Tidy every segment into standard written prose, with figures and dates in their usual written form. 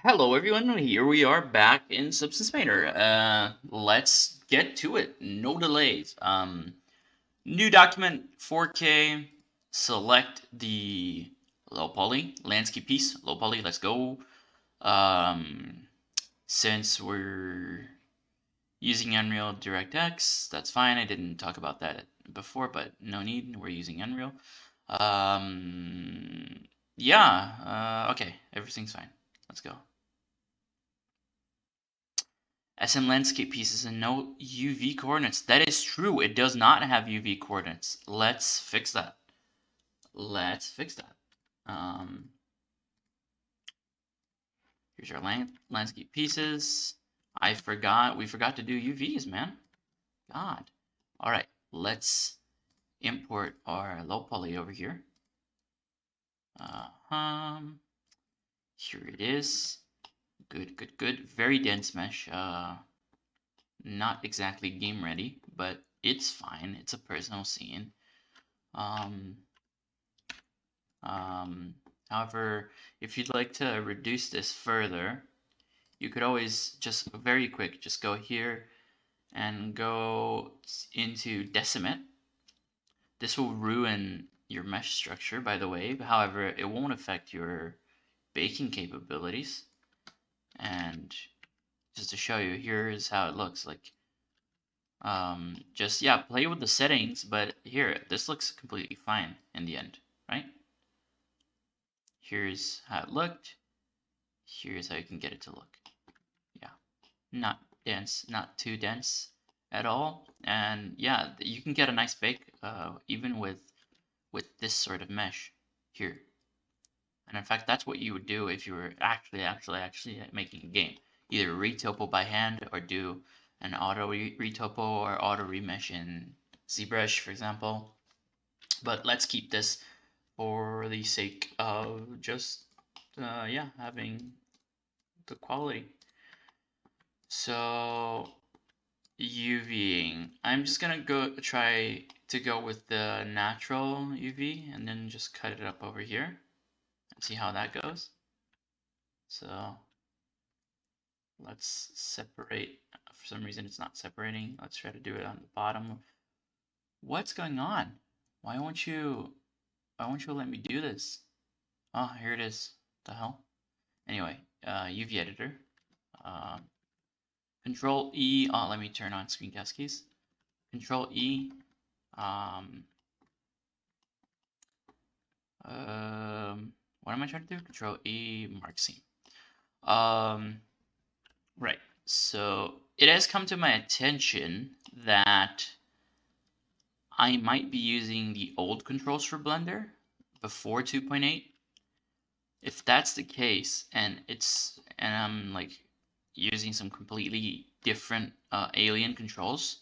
Hello everyone, here we are back in Substance Painter. Let's get to it. No delays. New document 4K. Select the low poly landscape piece. Low poly. Let's go. Um, since we're using Unreal DirectX, that's fine. I didn't talk about that before, but no need. We're using Unreal. Yeah. Okay, everything's fine. Let's go. SM landscape pieces and no UV coordinates. That is true. It does not have UV coordinates. Let's fix that. Let's fix that. Um, Here's our landscape pieces. We forgot to do UVs, man. God. All right, let's import our low poly over here. Here it is. Good. Very dense mesh. Not exactly game ready, but it's fine. It's a personal scene. Um, However, if you'd like to reduce this further, you could always just very quick, just go here and go into decimate. This will ruin your mesh structure, by the way. However, it won't affect your baking capabilities. And just to show you, here's how it looks like. Just, yeah, play with the settings, but here, this looks completely fine in the end, right? Here's how it looked. Here's how you can get it to look. Yeah, not dense, not too dense at all. And yeah, you can get a nice bake even with this sort of mesh here. And in fact, that's what you would do if you were actually making a game. Either retopo by hand or do an auto retopo or auto remesh in ZBrush, for example. But let's keep this for the sake of just yeah, having good quality. So UVing. I'm just gonna try to go with the natural UV and then just cut it up over here and see how that goes. So let's separate. For some reason it's not separating. Let's try to do it on the bottom. What's going on? Why won't you let me do this? Oh, here it is. The hell? Anyway, UV editor. Uh, Control E. Oh, let me turn on screencast keys. Control E. Um, what am I trying to do? Control E, mark scene. Right. So it has come to my attention that I might be using the old controls for Blender before 2.8. If that's the case, and I'm like using some completely different alien controls,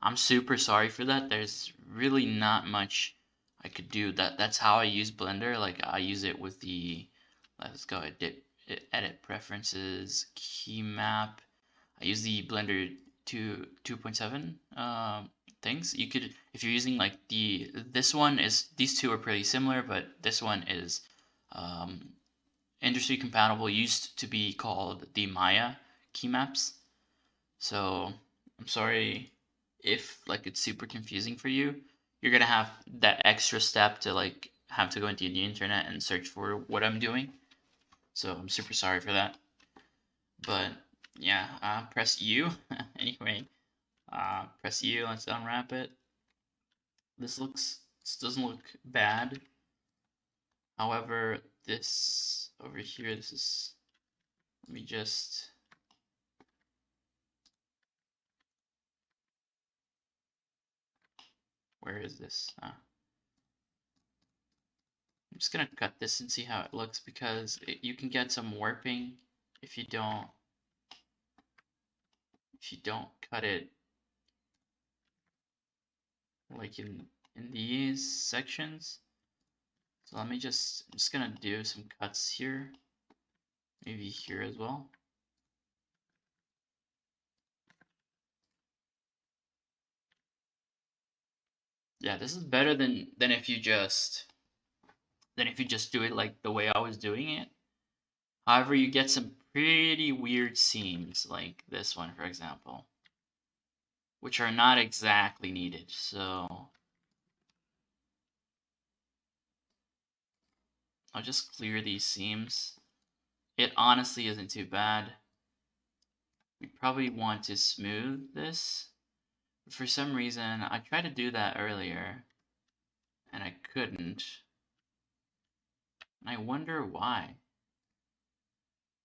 I'm super sorry for that. There's really not much I could do. That's how I use Blender. Like I use it with the let's go edit preferences, key map. I use the Blender 2.7 things. You could if you're using like this one is these two are pretty similar, but this one is um, industry compatible. Used to be called the Maya key maps. So I'm sorry if like it's super confusing for you. You're gonna have that extra step to like have to go into the internet and search for what I'm doing. So I'm super sorry for that. But yeah, press U. Anyway, press U. Let's unwrap it. This doesn't look bad. However, this over here, this is. Let me just. Where is this? I'm just gonna cut this and see how it looks because you can get some warping if you don't cut it like in these sections. So I'm just gonna do some cuts here, maybe here as well. Yeah, this is better than if you just do it like the way I was doing it. However, you get some pretty weird seams, like this one, for example, which are not exactly needed. So I'll just clear these seams. It honestly isn't too bad. We probably want to smooth this. For some reason, I tried to do that earlier, and I couldn't. And I wonder why.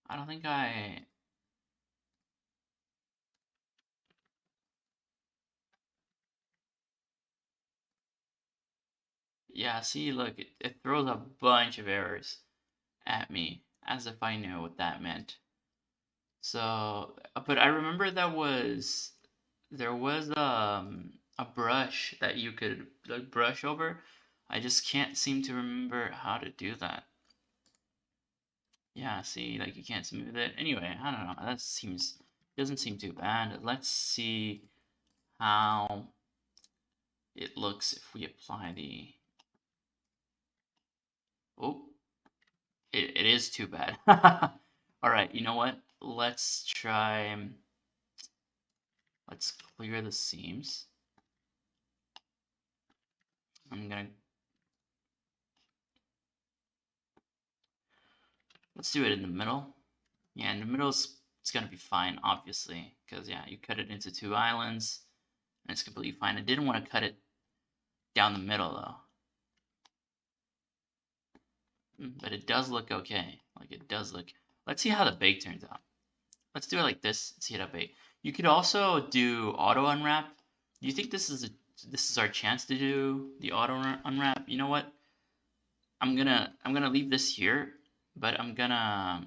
I don't think I... Yeah, see, look, it throws a bunch of errors at me, as if I knew what that meant. So, but I remember there was a brush that you could like brush over. I just can't seem to remember how to do that. Yeah, see, like you can't smooth it. Anyway, I don't know. That doesn't seem too bad. Let's see how it looks if we apply the... Oh, it is too bad. All right, you know what? Let's try. Let's clear the seams. I'm gonna... Let's do it in the middle. Yeah, in the middle it's gonna be fine, obviously, because yeah, you cut it into two islands, and it's completely fine. I didn't want to cut it down the middle though, but it does look okay. Like it does look. Let's see how the bake turns out. Let's do it like this and see how it bake. You could also do auto unwrap. Do you think this is our chance to do the auto unwrap? You know what? I'm gonna leave this here, but I'm gonna...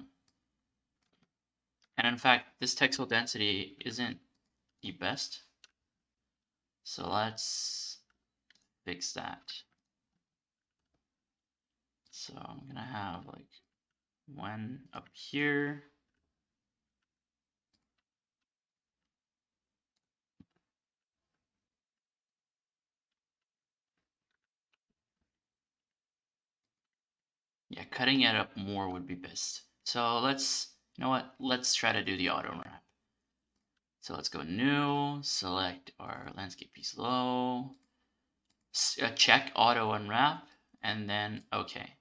And in fact, this textile density isn't the best. So let's fix that. So I'm gonna have like one up here. Yeah, cutting it up more would be best. So let's, you know what? Let's try to do the auto unwrap. So let's go new, select our landscape piece low, check auto unwrap, and then okay.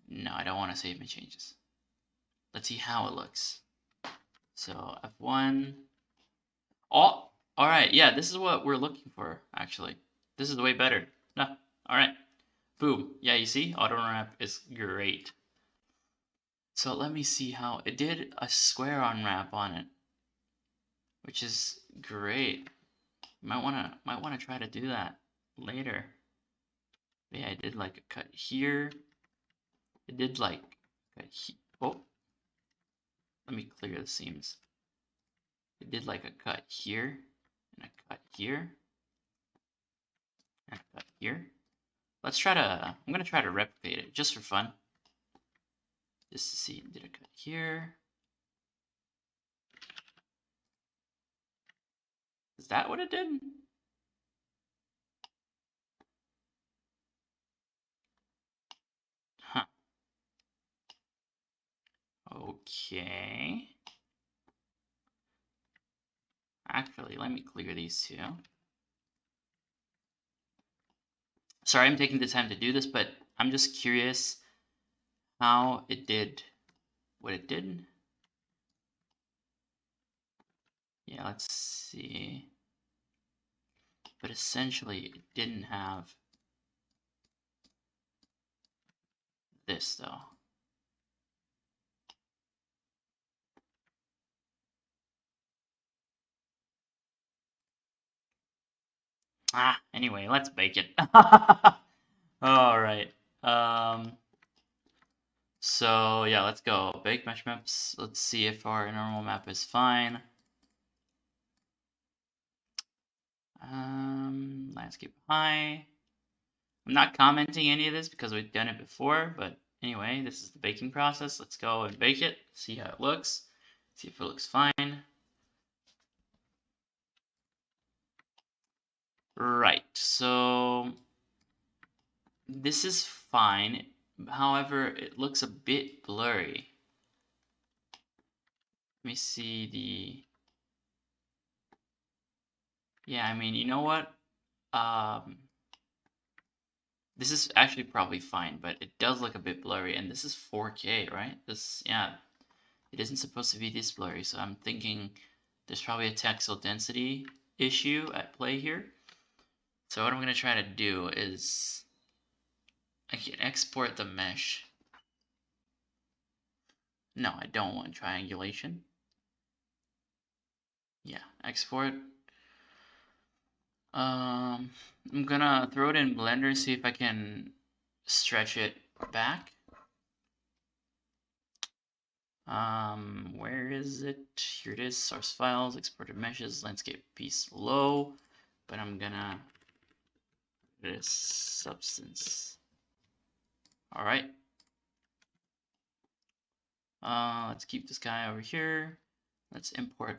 No, I don't want to save my changes. Let's see how it looks. So F1. Oh, all right. Yeah, this is what we're looking for, actually. This is way better. No, all right. Boom. Yeah, you see? Auto unwrap is great. So let me see how it did a square unwrap on it, which is great. Might wanna try to do that later. But yeah, I did like a cut here. It did like cut oh, let me clear the seams. It did like a cut here and a cut here and a cut here. Let's try to. I'm gonna try to replicate it just for fun. Just to see, did a cut here? Is that what it did? Huh. Okay. Actually, let me clear these two. Sorry, I'm taking the time to do this, but I'm just curious how it did what it did. Yeah, let's see. But essentially, it didn't have this, though. Anyway, let's bake it. All right. So yeah, let's go. Bake mesh maps. Let's see if our normal map is fine. Landscape high. I'm not commenting any of this because we've done it before, but anyway, this is the baking process. Let's go and bake it, see how it looks, see if it looks fine. Right, so this is fine. However, it looks a bit blurry. Let me see the... Yeah, I mean, you know what? This is actually probably fine, but it does look a bit blurry, and this is 4K, right? This, yeah, it isn't supposed to be this blurry, so I'm thinking there's probably a texel density issue at play here. So what I'm going to try to do is I can export the mesh. No, I don't want triangulation. Yeah, export. I'm gonna throw it in Blender and see if I can stretch it back. Where is it? Here it is, source files, exported meshes, landscape piece low, but I'm gonna this substance. All right. Let's keep this guy over here. Let's import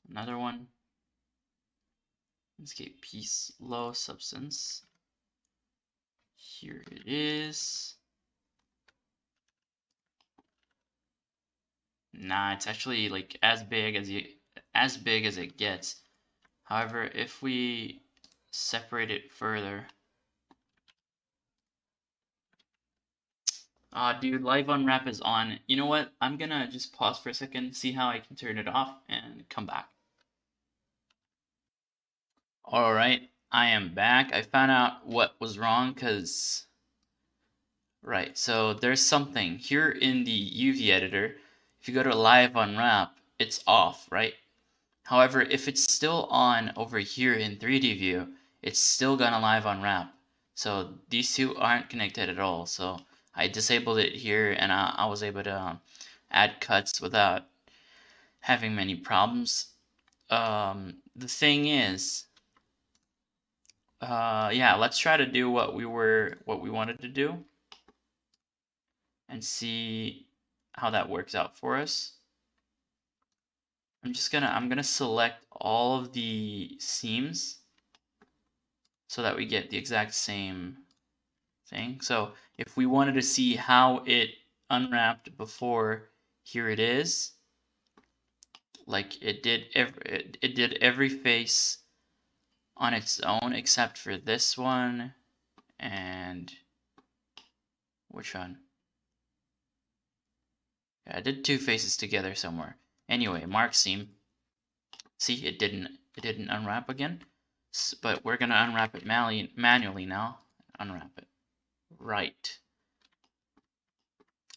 another one. Landscape piece low substance. Here it is. Nah, it's actually like as big as it gets. However, if we separate it further, dude, live unwrap is on. You know what? I'm gonna just pause for a second, see how I can turn it off, and come back. All right, I am back. I found out what was wrong because, right, so there's something here in the UV editor. If you go to live unwrap, it's off, right? However, if it's still on over here in 3D view, it's still gonna live unwrap. So these two aren't connected at all. So I disabled it here, and I was able to add cuts without having many problems. The thing is, yeah, let's try to do what we wanted to do, and see how that works out for us. I'm gonna select all of the seams so that we get the exact same thing. So if we wanted to see how it unwrapped before, here it is. Like it did every face on its own except for this one and which one? Yeah, I did two faces together somewhere. Anyway, mark seam. See, it didn't unwrap again. But we're gonna unwrap it manually now. Unwrap it. Right.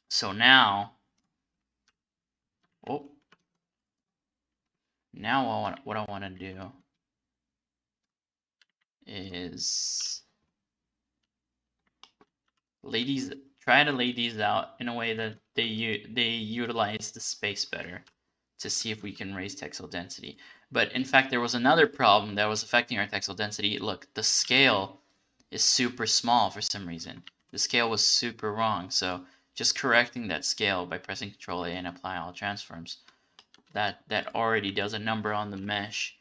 So now, oh, now what I want to do is try to lay these out in a way that they utilize the space better to see if we can raise textile density. But in fact, there was another problem that was affecting our textile density. Look, the scale is super small for some reason. The scale was super wrong. So just correcting that scale by pressing Ctrl A and apply all transforms, that already does a number on the mesh.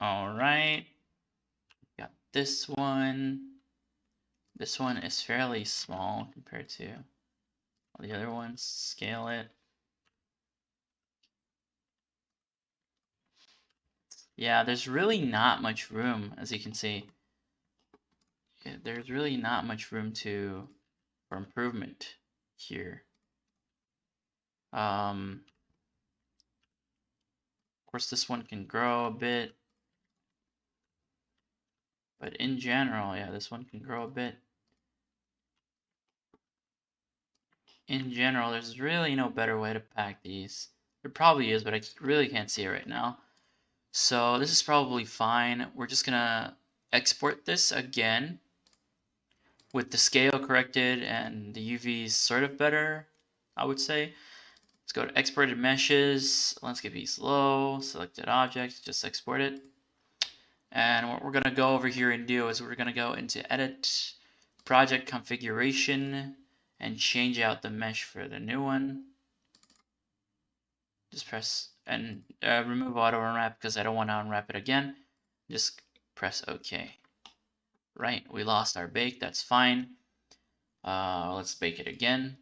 All right, got this one. This one is fairly small compared to all the other ones. Scale it. Yeah, there's really not much room, as you can see. Yeah, there's really not much room for improvement here. Of course, this one can grow a bit. But in general, yeah, this one can grow a bit. In general, there's really no better way to pack these. There probably is, but I really can't see it right now. So this is probably fine. We're just gonna export this again with the scale corrected and the UV sort of better, I would say. Let's go to exported meshes, landscape piece low, selected object, just export it. And what we're gonna go over here and do is we're gonna go into edit, project configuration, and change out the mesh for the new one. Just press and remove auto unwrap because I don't want to unwrap it again. Just press OK. Right, we lost our bake, that's fine. Let's bake it again.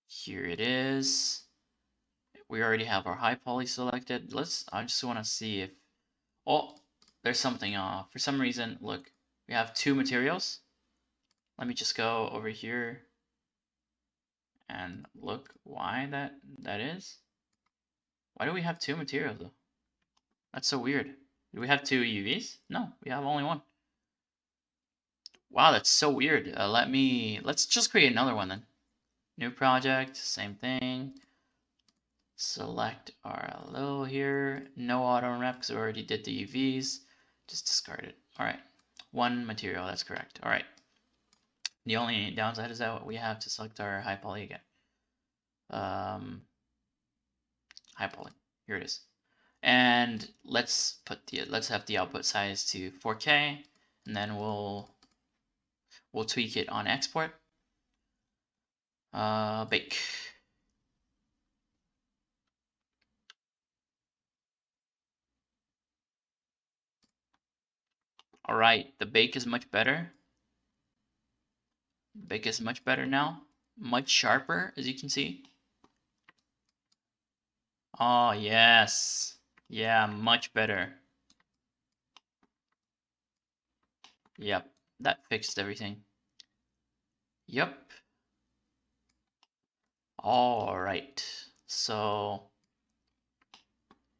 Here it is. We already have our high poly selected. I just want to see if, oh, there's something off. For some reason, look, we have two materials. Let me just go over here and look why that is. Why do we have two materials though? That's so weird. Do we have two UVs? No, we have only one. Wow, that's so weird. Let's just create another one then. New project, same thing. Select our little here. No auto unwrap because we already did the UVs. Just discard it. All right, one material, that's correct. All right. The only downside is that we have to select our high poly again. High poly, here it is. And let's have the output size to 4K, and then we'll tweak it on export. Bake. All right, the bake is much better. Bake is much better now. Much sharper, as you can see. Oh, yes. Yeah, much better. Yep, that fixed everything. Yep. All right, so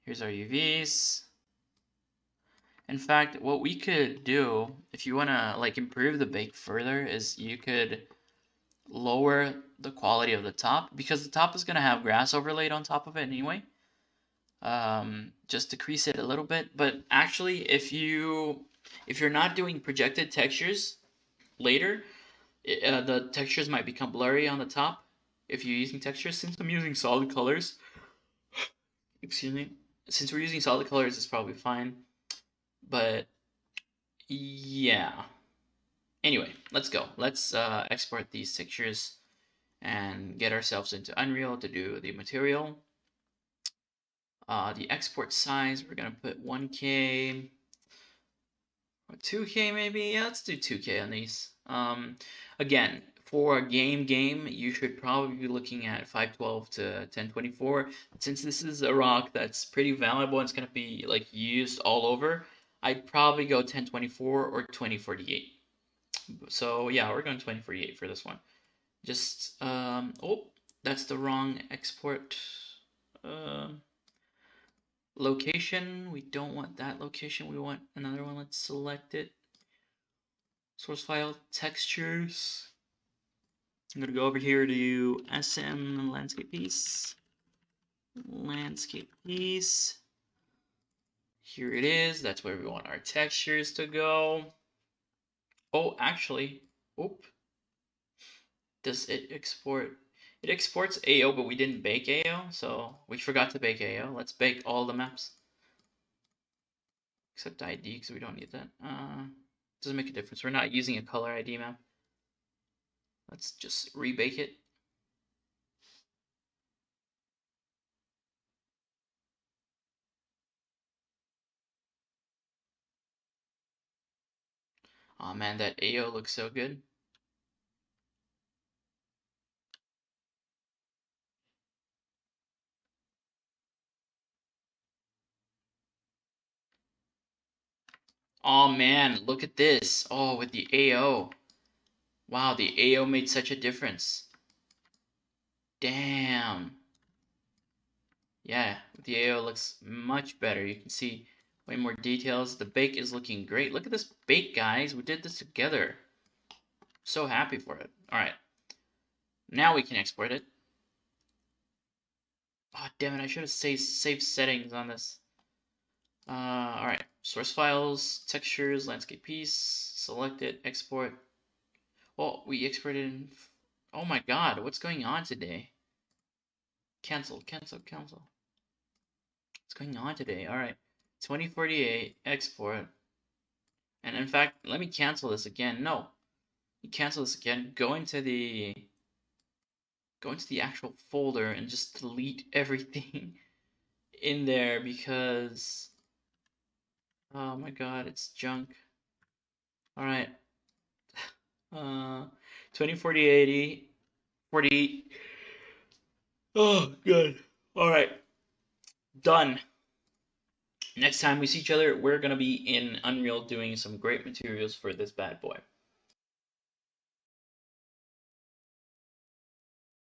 here's our UVs. In fact, what we could do, if you want to like improve the bake further, is you could lower the quality of the top, because the top is going to have grass overlaid on top of it anyway. Just decrease it a little bit. But actually, if you're not doing projected textures later, the textures might become blurry on the top if you're using textures. Since I'm using solid colors, excuse me, since we're using solid colors, it's probably fine. But yeah. Anyway, let's go. Let's export these textures and get ourselves into Unreal to do the material. The export size, we're gonna put 1K or 2K maybe. Yeah, let's do 2K on these. Again, for a game, you should probably be looking at 512 to 1024. Since this is a rock that's pretty valuable and it's gonna be like used all over, I'd probably go 1024 or 2048. So yeah, we're going 2048 for this one. Just oh, that's the wrong export location. We don't want that location. We want another one. Let's select it. Source file, textures. I'm gonna go over here to SM landscape piece. Landscape piece. Here it is. That's where we want our textures to go. Oh, actually, oop. Does it export? It exports AO, but we didn't bake AO, so we forgot to bake AO. Let's bake all the maps. Except ID, because we don't need that. Doesn't make a difference. We're not using a color ID map. Let's just rebake it. Oh man, that AO looks so good. Oh man, look at this. Oh, with the AO. Wow, the AO made such a difference. Damn. Yeah, the AO looks much better. You can see way more details. The bake is looking great. Look at this bake, guys. We did this together. So happy for it. All right. Now we can export it. Oh, damn it. I should have saved settings on this. All right. Source files, textures, landscape piece. Select it, export. Oh, we exported in... Oh my god, what's going on today? Cancel. What's going on today? All right. 2048, export. And in fact, let me cancel this again. No. Cancel this again. Go into the actual folder and just delete everything in there because oh my god, it's junk. All right. 20, 40, 80, 40. Oh, good. All right. Done. Next time we see each other, we're going to be in Unreal doing some great materials for this bad boy.